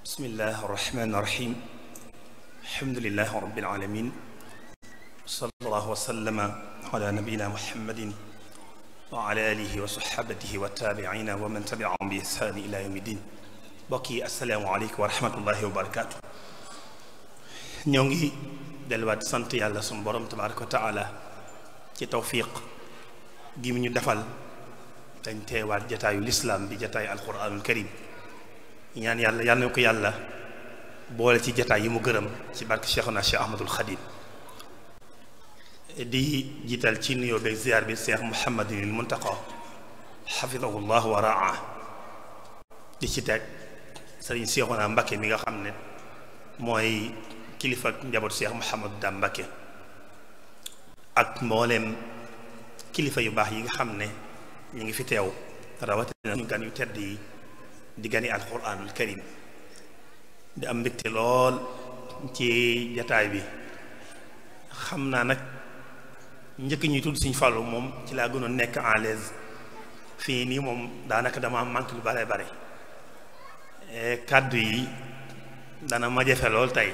bismillahi irrahmani irrahim alhamdulilahi rabbil alamin sallallahu wa sallama ala nabiyina muhammadin wa ala alihi wa sahabatihi wa tabiina wa man tabiahum bi ihsani ila yawmi din mbokk yi assalaamu aleykum wa rahmatullahi wa barakatu ñoo ngi delluwaat sant yàlla sunu borom tabaraka wa taala ci tawfiq gi mu ñu defal dañ teewaat jataayu lislaam bi jataayu alquranul karim ñaan yàlla yàlla na ko yàlla boole ci jataay yi mu gërëm ci barke Cheikhuna Cheikh Ahmadul Xadim di jiital ci nuyoo beeg ziar bi Cheikh Mouhamadinil Muntaqa xafidahu llah wa raa di ci teg sëriñ Cheikhuna Mbakke mi nga xam ne mooy kilifa njabootu Cheikh Mouhamadou Dam Mbakke ak mbooleem kilifa yu baax yi nga xam ne ñu ngi fi teew rawatina ñu gan yu tedd yi di gani alquranul karim di am mbégte lool ci jataay bi xam naa nag njëkk ñuy tudd Sëñ Fallu moom ci laa gënoon nekk en l'aise fii nii moom daanaka dama manque lu bare bare kàddu yi dana ma jafe lool tey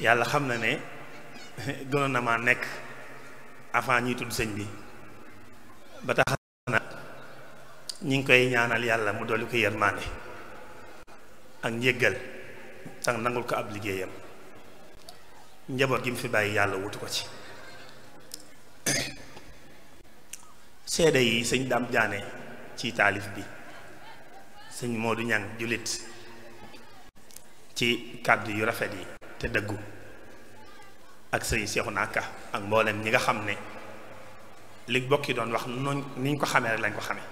yàlla xam na ne gënoon na maa nekk avant ñuy tudd sëñ bi ba tax na ñi ngi koy ñaanal yàlla mu dolli ko yërmande ak njéggal sax nangul ko ab liggéeyam njaboot gi mu fi bàyyi yàlla wutu ko ci seede yi sëñ Dam Jaane ci taalif bi sëñ Moodu Ñang jullit ci kàddu yu rafet yi te dëggu ak sëñ Seexuna Ka ak mboolem ñi nga xam ne li bokki doon wax noonu ni ñu ko xamee rek lañ ko xamee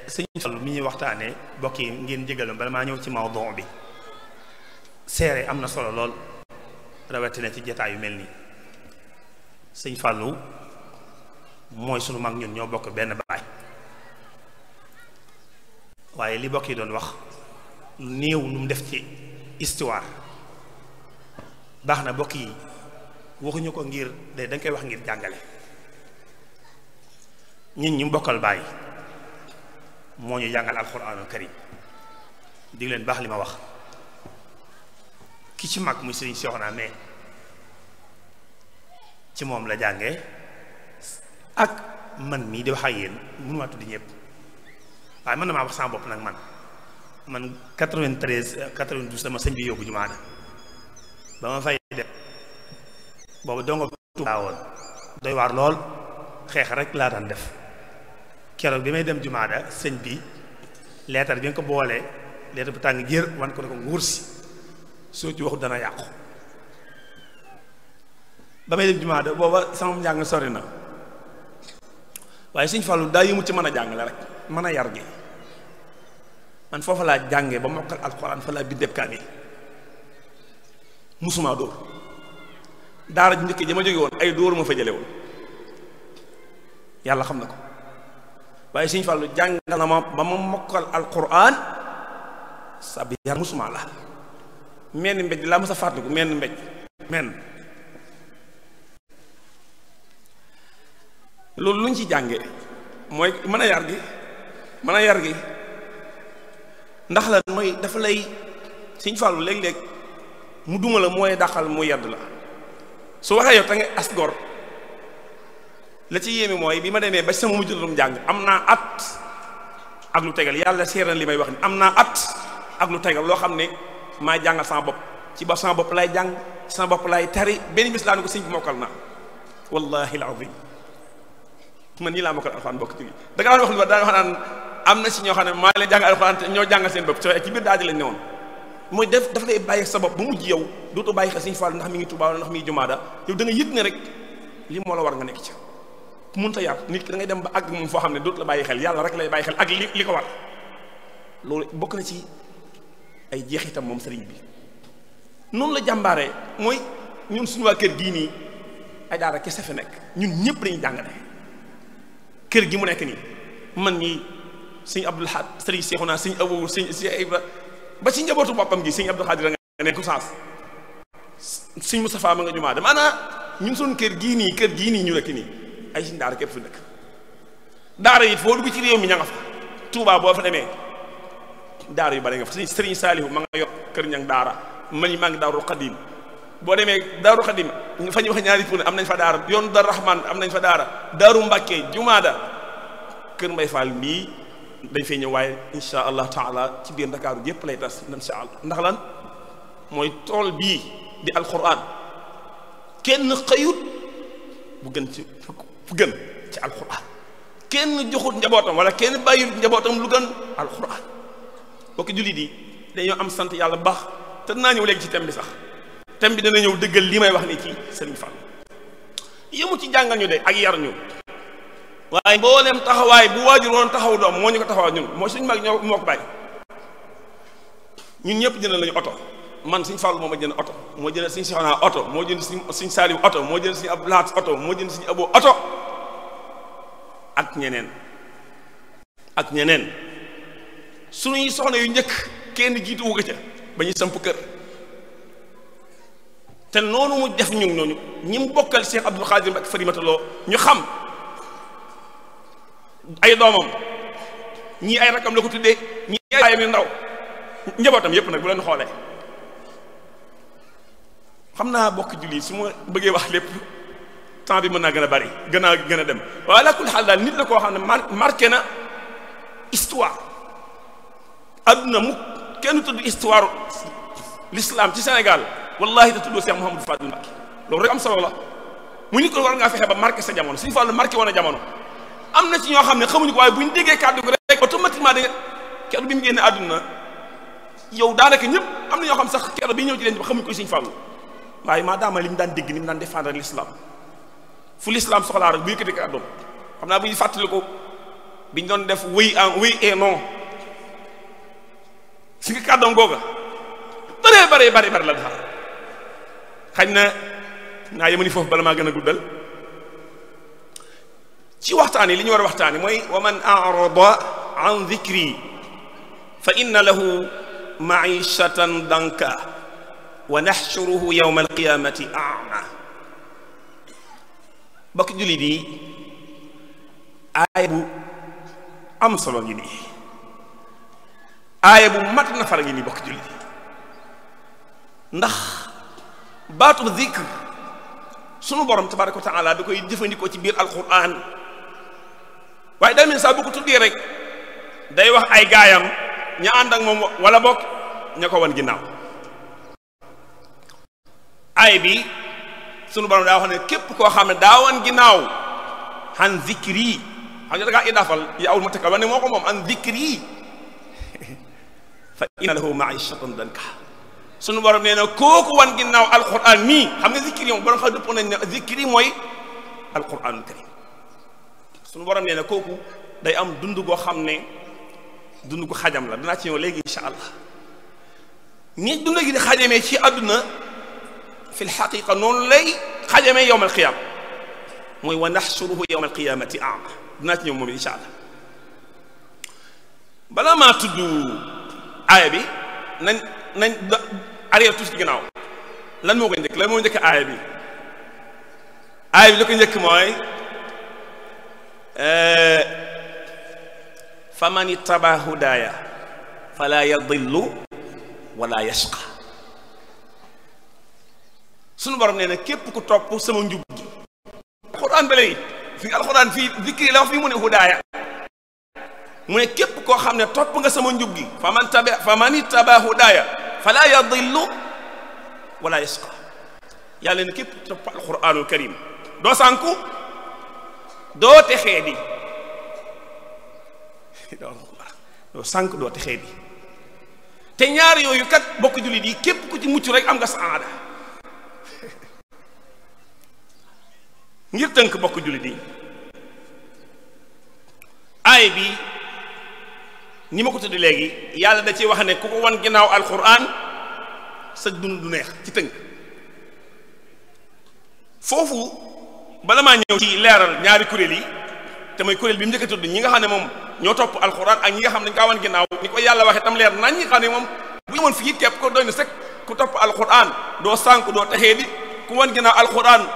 sëñ Fallu mi ñuy waxtaanee bokk yi ngeen jégalam bala maa ñëw ci mawduu bi seere am na solo lool rawatina ci jataay yu mel nii sëñ Fallu mooy sunu mag ñun ñoo bokk benn baay waaye li bokk yi doon wax néew nu mu def ci histoire baax na bokk yi waxuñu ko ngir de dañ koy wax ngir jàngale ñun ñu bokkal baay moo ñu jàngal alquranul karim di leen baax li ma wax ki ci mag muy sëriñ Seexuna mais ci moom la jànge ak man mii di wax ak yéen mënu maa tudd ñëpp waaye mën na maa wax sama bopp nag man 93 92 dama sëñ bi yóbbu jumaada ba ma fay dem boobu dongo Tuubaa woon doy waar lool xeex rek laa daan def keroog bi may dem jumaada sëñ bi leetar bi nga ko boolee leetar bu tàng jër wan ko ne ko nguur si soo ci waxu dana yàqu ba may dem jumaada booba sama njàng sori na waaye sëñ Fallu daa yëmut ci mën a jàngale rek mën a yar gi man foofa laa jàngee ba mokkal alxuraan fa laa bindeb kaamil musuma dóor daara ji njëkk ja ma jóge woon ay dóor ma fa jële woon yàlla xam na ko waaye sëñ Fallu jàngal na ma ba ma mokkal alquran sa bi yar musuma la menn mbéj laa ma sa fàttaliku menn mbéj menn loolu lu ñu ci jànge mooy mën a yar gi ndax la mooy dafa lay sëñ Fallu léeg-léeg mu duma la mooy dàqal mu yedd la su waxee yow te nga as gor la ci yéeme mooy bi ma demee ba sama mujjum jàng am naa at ak lu tegal yàlla seeral li may wax ni am naa at ak lu tegal loo xam ne maa jàngal sama bopp ci ba sama bopp lay jàng sama bopp lay tari benn bis laa ne ko sëñ bi mokkal naa wallahi alazim man nii laa mokkal alxuraan bokk ci da nga wax ni daa wax naan am na si ñoo xam ne maa leen jàngal alxuraan te ñoo jàngal seen bopp ci biir daal di lañ ne woon mooy daf lay bàyyi sa bopp ba mujj yow dootoo bàyyi xel sëñ Fallu ndax mi ngi Tuubaa ndax mi ngi jumaada yow da nga yëg ne rek li moo la war nga nekk ci mënta yar nit ki da ngay dem ba àgg moom foo xam ne dootu la bàyyi xel yàlla rek lay bàyyi xel ak li ko war loolu bokk na ci ay jeexitam moom sëriñ bi noonu la jàmbaaree mooy ñun suñu waa kër gii nii ay daara kese fi nekk ñun ñëpp dañuy jàngale kër gi mu nekk nii man ñii sëñ Abdul Ahad sëriñ Seexuna sëñ Abu sëñ Ibra ba ci njabootu boppam gi sëñ Abdou Xaadir nga nekk saas sëñ Moustapha ma nga jumaa de maanaam ñun suñu kër gii nii ñu nekk nii ay sëñ daara képp fi nekk daara yi foo dugg ci réew mi ña nga fa Tuubaa boo fa demee daara yu bari nga fa sëriñ Saalihu ma nga yor kër ñang daara man yi maa ngi daarul xadim boo demee daaru xadim fa ñuy wax ñaari pune am nañ fa daara yoonu dar rahman am nañ fa daara daaru mbàkke jumaada kër mbay fall mii dañ fay ñëw waaye insha allah taala ci biir ndakaaru yépp lay tas insha allah ndax lan mooy tool bii di alquran kenn xëyut bu gën ci fu gën ci alquran kenn joxut njabootam wala kenn bàyyut njabootam lu gën alquran bokk jullit yi dañoo am sant yàlla baax te naa ñëw léegi ci thème bi sax thème bi dana ñëw dëggal li may wax ni ci Serigne Fall yëmu ci jàngal ñu de ak yar ñu waaye mboolem taxawaay bu waajur woon taxaw doom moo ñu ko taxawaay ñun mooy suñu mag ñoo moo ko bàyyi ñun ñëpp jënd lañu oto man Serigne Fall moo ma jënd oto moo jënd Serigne Cheikhouna oto moo jënd Serigne Saliou oto moo jënd Serigne Abdou Lahad oto moo jënd Serigne Abo oto ak ñeneen suñuy soxna yu njëkk kenn jiitu wu ko ca ba ñuy samp kër te noonu mu def ñu ñooñu ñi mu bokkal Cheikh Abdoul Khadir ak Farimata Lo ñu xam ay doomam ñii ay rakam la ko tuddee ñii ay baayam yu ndaw njabootam yépp nag bu leen xoolee xam naa bokk julli su ma bëggee wax lépp temps bi mën naa gën a bari gën a dem waaye ala kulli xaal daal nit la koo xam ne marqué na histoire adduna mu kenn tudd histoire l'islam ci Sénégal wallahi te tuddoo Cheikh Mouhamadou Fadil Mbacké loolu rek am solo la mu nit ko war ngaa fexe ba marqué sa jamono Serigne Fall marqué woon a jamono am na ci ñoo xam ne xamuñu ko waaye bu ñu déggee kàddu gi rek automatiquement da nga keroog bi mu génne àdduna yow daanaka ñëpp am na ñoo xam sax keroog bi ñëw ci leen xamuñu ko Serigne Fall waaye maadaama li mu daan dégg ni mu daan défendre l'islam fu l'islam soxlaa rek bu yëkkati kàddoom xam naa bu ñu fàttali ko bi ñu doon def oui et non si nga kàddoom googa bëree la defar xañ na naa yemani foofu bala maa gën a guddal ci waxtaan yi li ñu war a waxtaani mooy wa man arada an dhikri fa inna lahu maishatan danka wa naxshuruhu yawma alqiyamati a'ma bokk jullit yi aaya bu am solo ngi nii aaya bu mat na fara ngi nii bokk jullit yi ndax baatu zikr sunu borom tabaraka wa taala da koy jëfandikoo ci biir alquran waaye day mel saa bu ko tuddee rek day wax ay gaayam ña ànd ak moom wala bokk ña ko wan ginnaaw aay bi sunu borom daa wax ne képp koo xam ne daa wan ginnaaw an zikri xam nga da ngaa idaafal yi awul ma tëkkal wane moo ko moom an zikri fa inna lahu maishatan danka sunu borom nee na kooku wan ginnaaw alquran mii xam nga zikri moom borom xam dëpp nañ ne zikri mooy alquranul karim sunu borom nee na kooku day am dund goo xam ne dund gu xajam la danaa ci ñëw léegi insha allah ni dund gi di xajamee ci àdduna fi lxaqiqa noonu lay xajamee yowm alqiyama mooy wa naxsuruhu yowm alqiyamati ama dinaa ci ñëw moom insha allah balaa maa tudd aaya bi nañ arrière tuuti ci ginnaaw lan moo ko njëkk lan moo njëkk aaya bi li ko njëkk mooy fa man ittaba hudaaya fala yadillu wala yashqa sunu borom nee na képp ku topp sama njub gi alxuraan ba léegi fi alxuraan fii zikri la wax fii mu ne hudaaya mu ne képp koo xam ne topp nga sama njub gi fa man ittaba hudaaya fala yadillu wala yashqa yàlla ne képp topp alquranul karim doo sànku doo texee di doo sànku doo texee di te ñaar yooyu kat bokk jullit yi képp ku ci mucc rek am nga saada ngir tënk bokk jullit yi aay bi ni ma ko tuddi léegi yàlla da ci wax ne ku ko wan ginnaaw alquran sa dund du neex ci tënk foofu bala maa ñëw ci leeral ñaari kuréel yi te mooy kuréel bi mu njëkk a tudd ñi nga xam ne moom ñoo topp alquran ak ñi nga xam ne dañ kaa wan ginnaaw ni ko yàlla waxee tam leer nañ ñi xam ne moom bu ñu woon fii képp ko doy na sëkk ku topp alquran doo sànk doo texee di ku wan ginnaaw alquran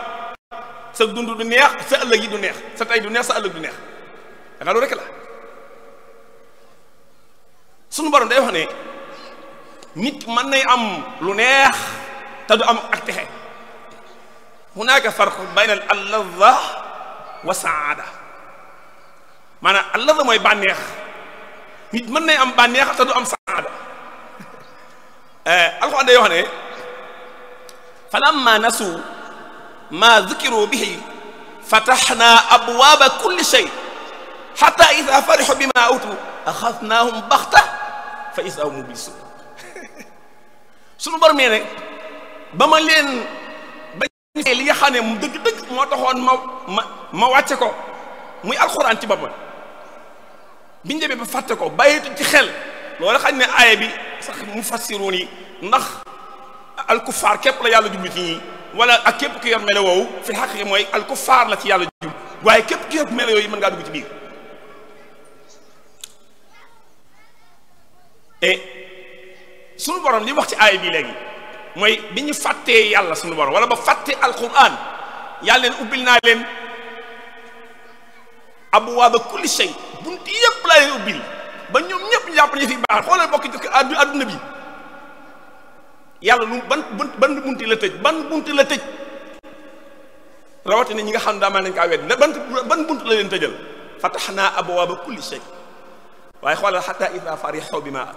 sa dund du neex sa ëllëg yi du neex sa tey du neex sa ëllëg du neex danga loolu rek la sunu borom day wax ne nit mën nay am lu neex te du am ak texe hunaaka farqu bayna al ladha wa saada maanaam al ladha mooy bànneex nit mën nay am bànneex te du am saada alxuraan day wax ne falamma nasu ma dhukiru bihi fataxna abwaaba kulli shay xata ida farixu bima utu axadnaahum baxta fa isa hum mublisun sunu borom nee ne ba ma leen ba li nga xam ne mu dëgg-dëgg moo taxoon ma wàcce ko muy alxuraan ci boppam biñ demee ba fàtte ko bàyyitu ci xel loolu xam ne aaya bi sax mu fassiruun yi ndax alkufaar képp la yàlla jublu ci ñii wala ak képp ku yor melo woowu fi xaqiqa mooy alkufaar la ci yàlla jublu waaye képp ku yor melo yooyu mën ngaa dugg ci biir et sunu borom li wax ci aaya bii léegi mooy bi ñu fàttee yàlla sunu borom wala ba fàttee alquran yàlla leen ubbil naa leen abwaaba kulli shay bunti yëpp laa leen ubbil ba ñoom ñëpp ñu jàpp ne fi baax xoolal bokki jëkk adduna bi yàlla lu ban bunti la tëj ban bunti la tëj rawatina ñi nga xam ne daa maa nañ kaa wedd ban bunt la leen tëjal fataxnaa abwaaba kulli shay waaye xoolal xataa ida farixu bi ma at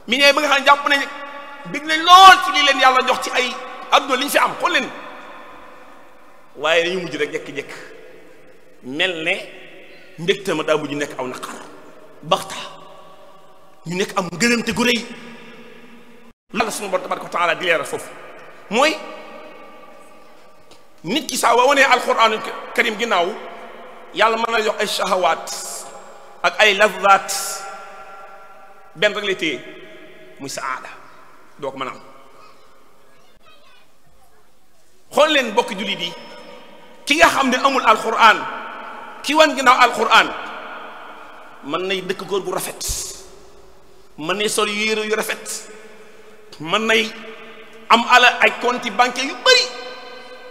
mi ñëwee ba nga xam ne jàpp nañ bég nañ lool ci lii leen yàlla jox ci ay adduna li ñu fi am xool leen waaye dañu mujj rek jekki-jekk mel ne mbégte ma daa mujj nekk aw naqar baxta ñu nekk am ngërëmte gu rëy loolu suñu borom tabaraka wa taala di leeral foofu mooy nit ki saa wa wanee alquraan karim ginnaaw yàlla mën na jox ay shahawaat ak ay lazzaat benn rek lay téye muy saada doo ko mën a am xool leen bokk jullit yi ki nga xam ne amul alquran ki wan ginnaaw alquran mën nay dëkk góor gu rafet mën nay sol yére yu rafet mën nay am ala ay compte banque yu bari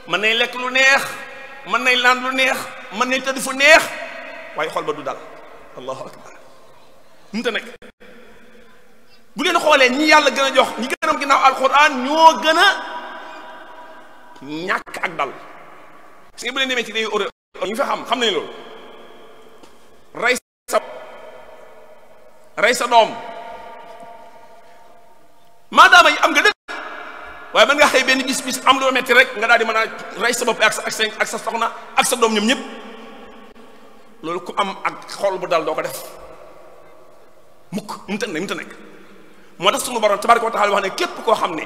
mën nay lekk lu neex mën nay laan lu neex mën nay tëdd fu neex waaye xol ba du dal allahu akbar mu ta nekk bu leen xoolee ñi yàlla gën a jox ñi gën a ginnaaw alquran ñoo gën a ñàkk ak dal si nga bu leen demee ci réew Europe ñu fa xam nañu loolu rey sa doom maadaama yi am nga dëkk waaye mën nga xëy benn bis am loo metti rek nga daal di mën a rey sa bopp ak sa soxna ak sa doom ñoom ñëpp loolu ku am ak xol bu dal doo ko def mukk mu ta nekk moo tax suñu borom tabaraka wa taala wax ne képp koo xam ne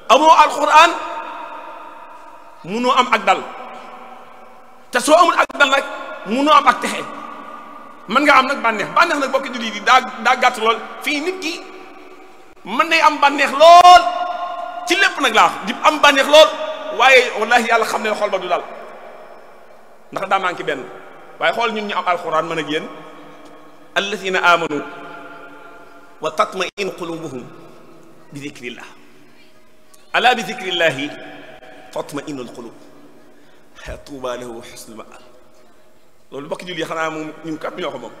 amoo alquran munoo am ak dal te soo amul ak dal nag munoo am ak texe mën nga am nag bànneex nag bokki jullit yi daa gàtt lool fii nit ki mën nay am bànneex lool ci lépp nag laa di am bànneex lool waaye wallahi yàlla xam ne xol ba du dal ndax daa manqué benn waaye xool ñun ñu am alquran mën ak yéen alladina amanu wa tatmainu qulubuhum bi dicrillah ala bi dicrillahi tatmainu alqulub tuuba lahu xusnul maab loolu bokki julli xanaa moom ñun kat ñoo ko moom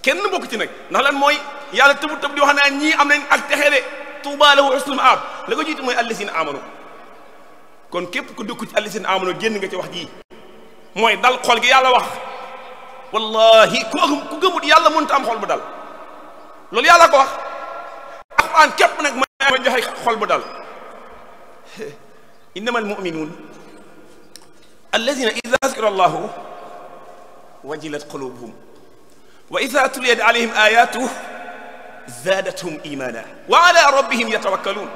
kenn bokk ci nag ndax lan mooy yàlla tëb di wax naa ñii am nañ ak texe de tuuba lahu xusnul maab la ko jiitu mooy alladina amanu kon képp ku dëkku ci alladina amanu génn nga ci wax jii mooy dal xol gi yàlla wax wallahi ku gëmut yàlla mënut am xol bu dal loolu yàlla ko wax alquran képp nag mooy joxe xol bu dal innama almuminuun alladina ida zukira allahu wajilat qulubuhum wa ida tuliyat alayhim ayatuhu zaadathum imana wa ala rabbihim yatawakkaluun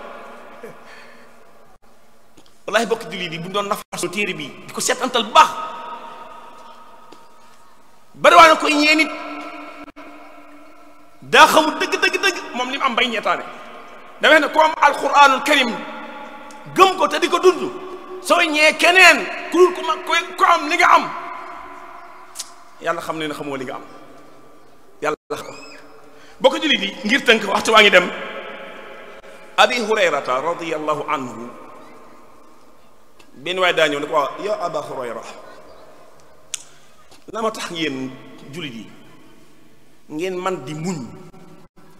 wallahi bokk jullit yi bu doon nafasu téere bi di ko seetantal bu baax bari waa na koy ñee nit daa xamul dëgg moom li mu am bay ñeetaane dafay ne ko am alquranul karim gëm ko te di ko dund sooy ñee keneen ku dul ku am li nga am yàlla xam ne ne xamoo li nga am yàlla xam bokk jullit yi ngir tënk waxtu waa ngi dem abi hurayrata radiyallahu anhu benn waaye daa ñëw ne ko waaw yow aba hurayra la ma tax yéen jullit yi ngeen man di muñ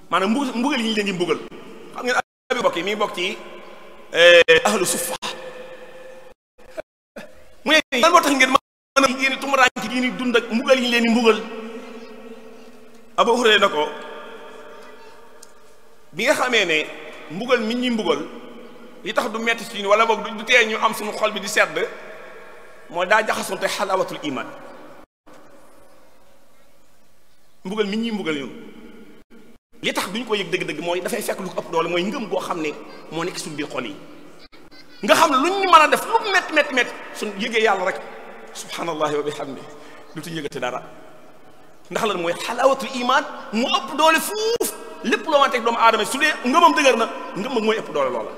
maanaam mbugal yi ñu leen di mbugal xam ngeen abi bokk yi mi ngi bokk ci ahlu suffa mu ne lan moo tax ngeen mën a yéen tumuraanke yi ni dund ak mbugal yi ñu leen di mbugal Abu Hurayra na ko bi nga xamee ne mbugal mi ñuy mbugal li tax du metti ci ñu wala boog du tee ñu am suñu xol bi di sedd mooy daa jaxasoon te xalaawatul iman mbugal mi ñuy mbugal ñun li tax duñ ko yëg dëgg-dëgg mooy dafay fekk lu ko ëpp doole mooy ngëm goo xam ne moo nekk suñu biir xol yi nga xam ne luñ ñu mën a def lu métti suñ yëgee yàlla rek subhanallahi wa bihamdi lu tuñ yëgate dara ndax lan mooy xalaawatul iman mu ëpp doole fuuf lépp loo ma teg doomu aadama su dee ngëmam dëgër na ngëmam mooy ëpp doole loola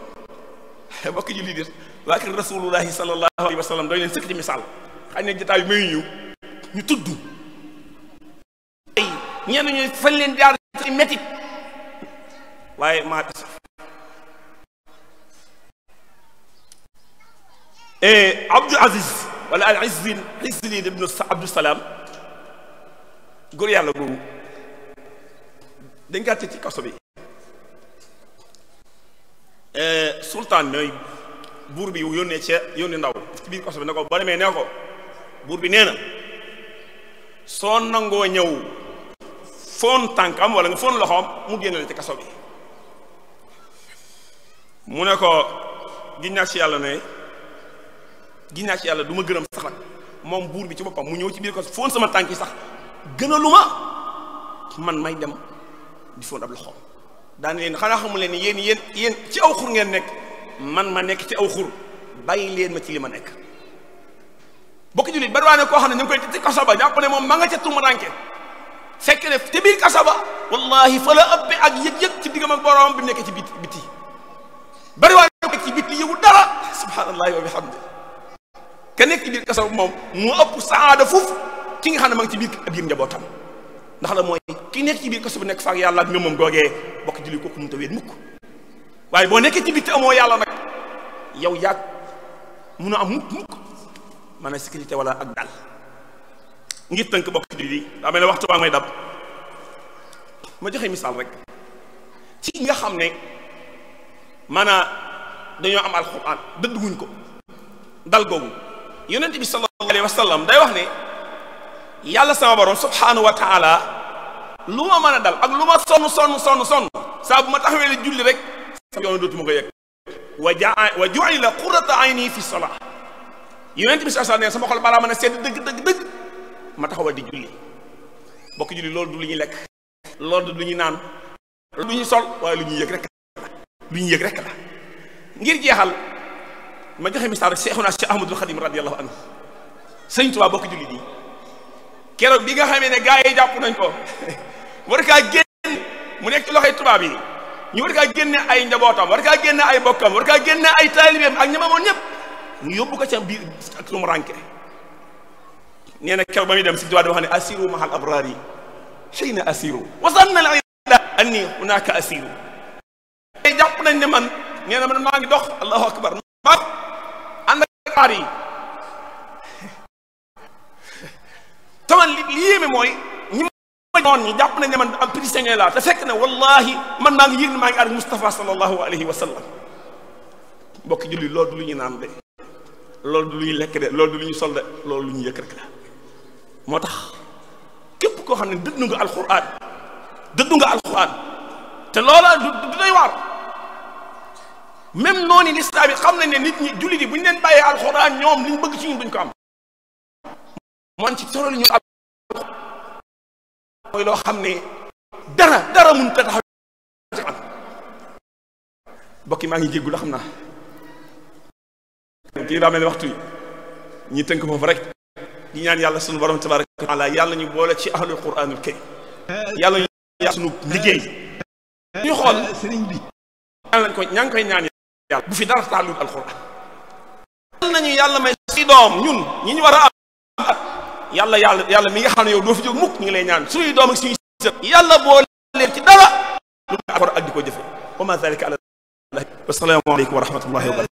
bokk ji lii di waa kër rasulullahi sallallahu alayhi wa sallam doy leen sëkk ci misaal xëy na jotaay mayu ñu tudd ñenn ñu fañ leen jaar ci métit waaye maa asaf Abdul Aziz wala al Izzi ibn Abdou Salam góor yàlla boobu dañ kaa tëj ci kaso bi sultaan mooy buur bi yónnee ndaw ci biir kaso bi ne ko ba demee nee ko buur bi nee na soo nangoo ñëw foon tànkam wala nga foon loxoom mu génne la ci kaso bi mu ne ko giñ naa ci yàlla du ma gërëm sax nag moom buur bi ci boppam mu ñëw ci biir kaso foon sama tànk yi sax gënaluma man may dem di foon ab loxoom daan leen xanaa xamul leen ni yéen ci aw xur ngeen nekk man ma nekk ci aw xur bàyyi leen ma ci li ma nekk bokk jullit bari waa ne koo xam ne ñu ngi koy ci kaso ba jàpp ne moom ma nga ca tumuranke fekk ne te biir kaso ba wallahi fa la ëppee ak yëg-yëg ci diggam ak borom bi nekk ci biti bari waa ne ci biti yëgu dara subhanallahi wa bihamdi ka nekk ci biir kaso ba moom moo ëpp saada foofu ki nga xam ne ma ngi ci biir njabootam ndax la mooy ki nekk ci biir kaso bi nekk faak yàlla ak ngëmam googee bokk julli kooku mënut a wéet mukk waaye boo nekkee ci bitti amoo yàlla nag yow yàgg mun a am mukk maanaam sécurité wala ak dal ngir tënk bokk julli daa mel ne waxtu baa may dab ma joxe misaal rek ci nga xam ne maanaam dañoo am alxuraan dëdduguñ ko dal googu yonent bi sallallahu alayhi wa sallam day wax ne yàlla sama borom subhanahu wa taala lu ma mën a dal ak lu ma sonn saa bu ma taxawee la julli rek sama yoon dootuma ko yëg wa ju'ila qurrata ayni fi salat yonent bi sallallahu alayhi wa sallam sama xol balaa mën a sedd dëgg ma taxawal di julli bokk julli loolu du lu ñuy lekk loolu du lu ñuy naan loolu du ñuy sol waaye lu ñuy yëg rek la ngir jeexal ma joxe misaal rek Seexuna Cheikh Ahmadul Xadim radiyallahu anhu Sëñ Tuubaa bokk julli di keroog bi nga xamee ne gaa yi jàpp nañ ko war kaa génn mu nekk ci loxoy tubaab yi ñu war kaa génne ay njabootam war kaa génne ay bokkam war kaa génne ay taalibeem ak ñamamoon ñëpp ñu yóbbu ko ca biir ak lu mu rànke nee na keroog ba muy dem si tubaab di wax ne asiru mahal abraar yi xëy na asiru wasanna al ila anni hunaka asiru jàpp nañ ne man nee na man maa ngi dox allahu akbar maa ànd ak aar yi taman li yéeme mooy ñi ma noon ñi jàpp nañ ne man am prisonnier laa te fekk ne wallahi man maa ngi yëg ne maa ngi ànd Mustafa sallallahu alayhi wa sallam mbokk julli loolu du lu ñu naan de loolu du lu ñu lekk de loolu du lu ñu sol de loolu lu ñu yëkk rek la moo tax képp koo xam ne dëddu nga alxuraan te loola du doy waar même noonu lislaam yi xam nañ ne nit ñi julli di bu ñu leen bàyyee alxuraan ñoom li ñu bëgg ci ñun duñ ko am moon ci solo li ñu al mooy loo xam ne dara mun ta taxaw bokki maa ngi jéggul xam naa kii daa mel ne waxtu yi ñi tënk foofu rek di ñaan yàlla sunu borom tabaraka wa taala yàlla ñu boole ci ahlul quraanul karim yàlla ñu sunu liggéey ñu xool sëriñ bi ñaa ngi koy ñaan yàlla bu fi dara taalul alquran yàlla nañu yàlla may si doom ñun ñi ñu war a am yàlla mi nga xam ne yow doo fi jóg mukk ñu ngi lay ñaan suñuy doom ak suñuy sët yàlla boole leen ci dara lu alquran ak di ko jëfe wa ma zalika ala wa salaamu aleykum wa rahmatullahi wa barakatuh